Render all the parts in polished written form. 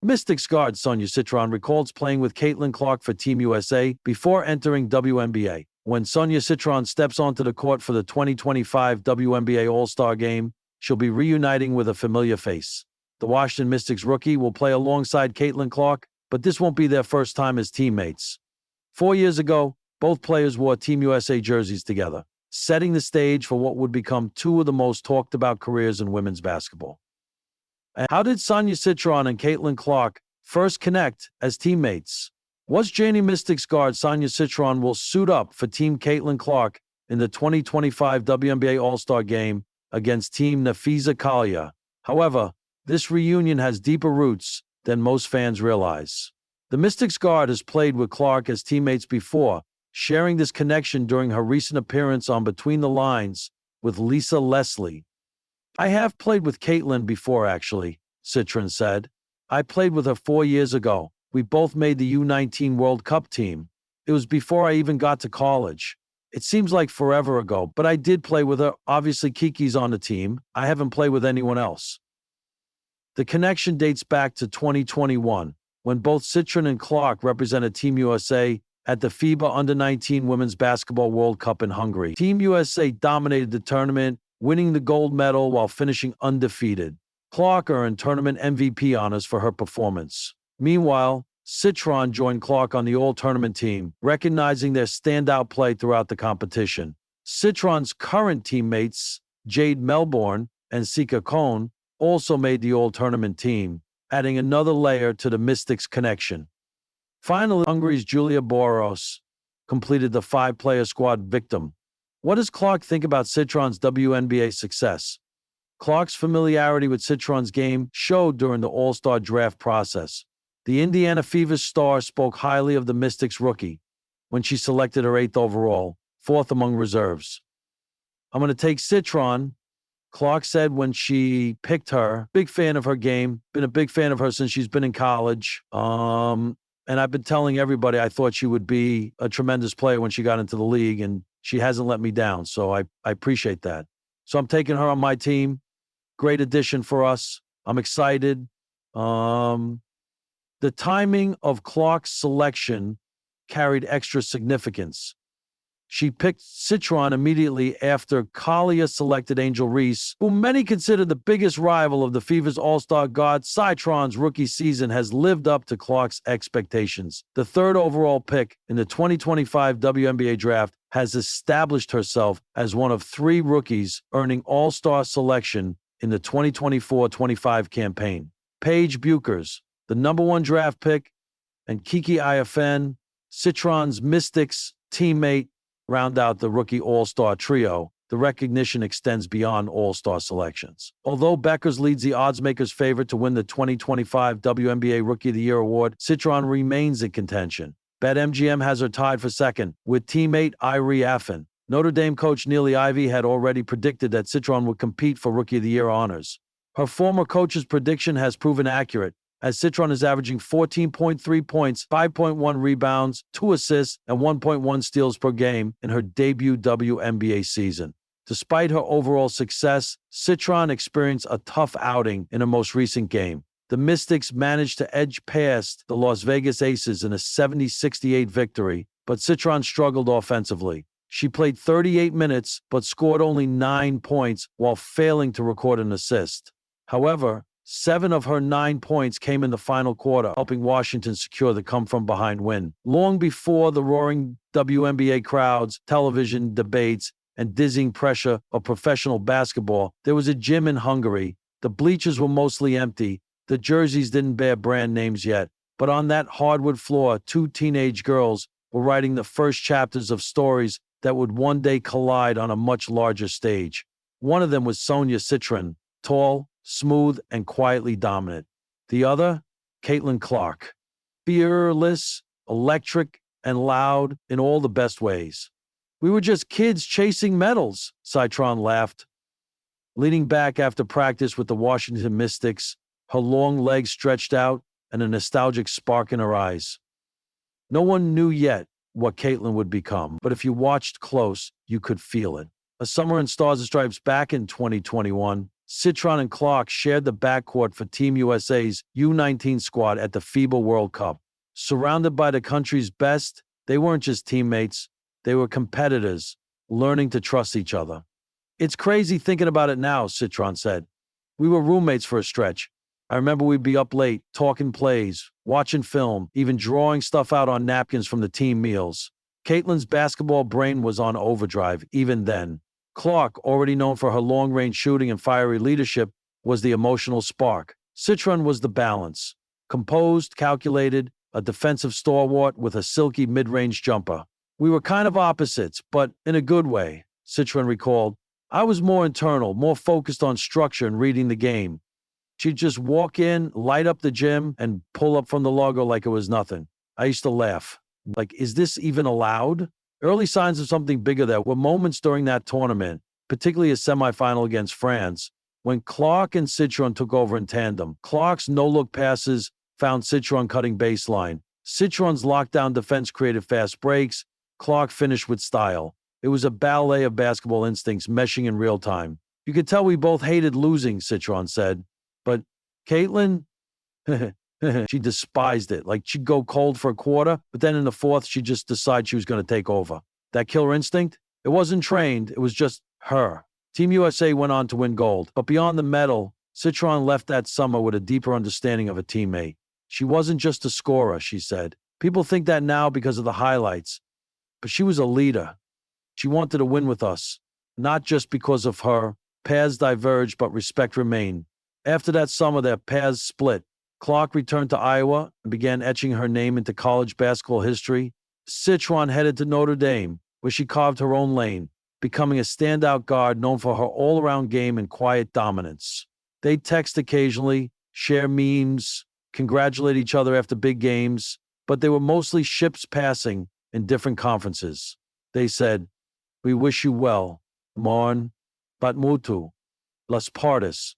Mystics guard Sonia Citron recalls playing with Caitlin Clark for Team USA before entering WNBA. When Sonia Citron steps onto the court for the 2025 WNBA All-Star Game, she'll be reuniting with a familiar face. The Wasjington Mystics rookie will play alongside Caitlin Clark, but this won't be their first time as teammates. 4 years ago, both players wore Team USA jerseys together, setting the stage for what would become two of the most talked about careers in women's basketball. And how did Sonia Citron and Caitlin Clark first connect as teammates? Wasjington Mystics guard Sonia Citron will suit up for Team Caitlin Clark in the 2025 WNBA All-Star Game against Team Napheesa Collier. However, this reunion has deeper roots than most fans realize. The Mystics guard has played with Clark as teammates before, sharing this connection during her recent appearance on Between the Lines with Lisa Leslie. "I have played with Caitlin before, actually," Citron said. "I played with her 4 years ago. We both made the U19 World Cup team. It was before I even got to college. It seems like forever ago, but I did play with her. Obviously, Kiki's on the team. I haven't played with anyone else." The connection dates back to 2021, when both Citron and Clark represented Team USA at the FIBA Under-19 Women's Basketball World Cup in Hungary. Team USA dominated the tournament, winning the gold medal while finishing undefeated. Clark earned tournament MVP honors for her performance. Meanwhile, Citron joined Clark on the All-Tournament team, recognizing their standout play throughout the competition. Citron's current teammates, Jade Melbourne and Sika Cohn, also made the All-Tournament team, adding another layer to the Mystics connection. Finally, Hungary's Julia Boros completed the 5-player squad victim. What does Clark think about Citron's WNBA success? Clark's familiarity with Citron's game showed during the All-Star draft process. The Indiana Fever star spoke highly of the Mystics rookie when she selected her 8th overall, 4th among reserves. "I'm going to take Citron," Clark said when she picked her. "Big fan of her game. Been a big fan of her since she's been in college. And I've been telling everybody I thought she would be a tremendous player when she got into the league, and she hasn't let me down, so I appreciate that. So I'm taking her on my team. Great addition for us. I'm excited." The timing of Clark's selection carried extra significance. She picked Citron immediately after Collier selected Angel Reese, who many consider the biggest rival of the Fever's All-Star guard. Citron's rookie season has lived up to Clark's expectations. The 3rd overall pick in the 2025 WNBA draft has established herself as one of 3 rookies earning All-Star selection in the 2024-25 campaign. Paige Buchers, the number 1 draft pick, and Kiki Ifan, Citron's Mystics teammate, round out the rookie All-Star trio. The recognition extends beyond All-Star selections. Although Beckers leads the oddsmakers' favorite to win the 2025 WNBA Rookie of the Year award, Citron remains in contention. BetMGM has her tied for 2nd with teammate Irie Affin. Notre Dame coach Neely Ivey had already predicted that Citron would compete for Rookie of the Year honors. Her former coach's prediction has proven accurate, as Citron is averaging 14.3 points, 5.1 rebounds, 2 assists, and 1.1 steals per game in her debut WNBA season. Despite her overall success, Citron experienced a tough outing in her most recent game. The Mystics managed to edge past the Las Vegas Aces in a 70-68 victory, but Citron struggled offensively. She played 38 minutes, but scored only 9 points while failing to record an assist. However, 7 of her 9 points came in the final quarter, helping Washington secure the come-from-behind win. Long before the roaring WNBA crowds, television debates, and dizzying pressure of professional basketball, there was a gym in Hungary. The bleachers were mostly empty. The jerseys didn't bear brand names yet. But on that hardwood floor, 2 teenage girls were writing the first chapters of stories that would one day collide on a much larger stage. One of them was Sonia Citron, tall, smooth, and quietly dominant. The other, Caitlin Clark, fearless, electric, and loud in all the best ways. "We were just kids chasing medals," Citron laughed. Leaning back after practice with the Wasjington Mystics, her long legs stretched out and a nostalgic spark in her eyes. No one knew yet what Caitlin would become, but if you watched close, you could feel it. A Summer in Stars and Stripes back in 2021, Citron and Clark shared the backcourt for Team USA's U19 squad at the FIBA World Cup. Surrounded by the country's best, they weren't just teammates, they were competitors, learning to trust each other. It's crazy thinking about it now, Citron said. We were roommates for a stretch. I remember we'd be up late, talking plays, watching film, even drawing stuff out on napkins from the team meals. Caitlin's basketball brain was on overdrive even then. Clark, already known for her long-range shooting and fiery leadership, was the emotional spark. Citron was the balance. Composed, calculated, a defensive stalwart with a silky mid-range jumper. We were kind of opposites, but in a good way, Citron recalled. I was more internal, more focused on structure and reading the game. She'd just walk in, light up the gym, and pull up from the logo like it was nothing. I used to laugh. Like, is this even allowed? Early signs of something bigger there were moments during that tournament, particularly a semifinal against France, when Clark and Citron took over in tandem. Clark's no-look passes found Citron cutting baseline. Citron's lockdown defense created fast breaks. Clark finished with style. It was a ballet of basketball instincts meshing in real time. You could tell we both hated losing, Citron said. But Caitlin, she despised it. Like, she'd go cold for a quarter, but then in the fourth, she'd just decide she was going to take over. That killer instinct? It wasn't trained. It was just her. Team USA went on to win gold. But beyond the medal, Citron left that summer with a deeper understanding of a teammate. She wasn't just a scorer, she said. People think that now because of the highlights. But she was a leader. She wanted to win with us. Not just because of her. Paths diverged, but respect remained. After that summer, their paths split. Clark returned to Iowa and began etching her name into college basketball history. Citron headed to Notre Dame, where she carved her own lane, becoming a standout guard known for her all-around game and quiet dominance. They'd text occasionally, share memes, congratulate each other after big games, but they were mostly ships passing in different conferences. They said, "We wish you well, Morn, bat mutu, las partes,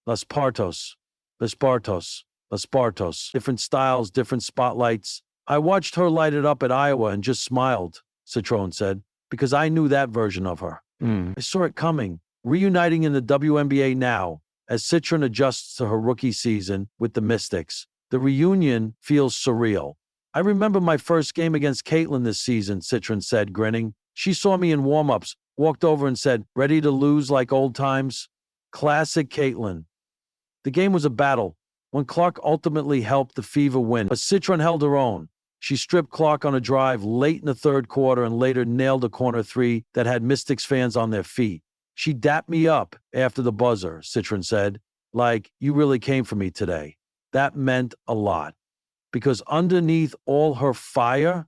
las partos, las partos, las partos." Different styles, different spotlights. I watched her light it up at Iowa and just smiled, Citron said, because I knew that version of her. I saw it coming, reuniting in the WNBA now, as Citron adjusts to her rookie season with the Mystics. The reunion feels surreal. I remember my first game against Caitlin this season, Citron said, grinning. She saw me in warm-ups, walked over and said, "Ready to lose like old times?" Classic Caitlin. The game was a battle. When Clark ultimately helped the Fever win, but Citron held her own. She stripped Clark on a drive late in the third quarter and later nailed a corner three that had Mystics fans on their feet. She dapped me up after the buzzer, Citron said, like, "You really came for me today." That meant a lot. Because underneath all her fire,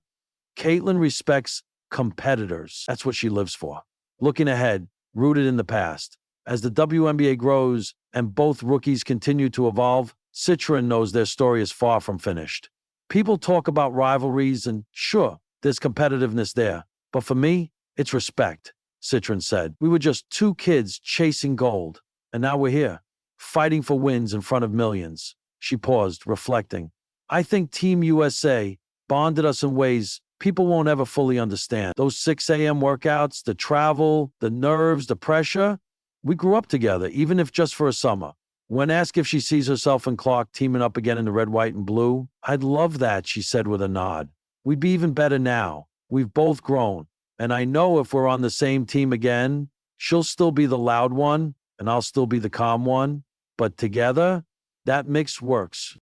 Caitlin respects competitors. That's what she lives for. Looking ahead, rooted in the past. As the WNBA grows and both rookies continue to evolve, Citron knows their story is far from finished. People talk about rivalries, and sure, there's competitiveness there. But for me, it's respect, Citron said. We were just two kids chasing gold, and now we're here, fighting for wins in front of millions. She paused, reflecting. I think Team USA bonded us in ways people won't ever fully understand. Those 6 a.m. workouts, the travel, the nerves, the pressure. We grew up together, even if just for a summer. When asked if she sees herself and Clark teaming up again in the red, white, and blue, "I'd love that," she said with a nod. "We'd be even better now. We've both grown. And I know if we're on the same team again, she'll still be the loud one, and I'll still be the calm one. But together, that mix works."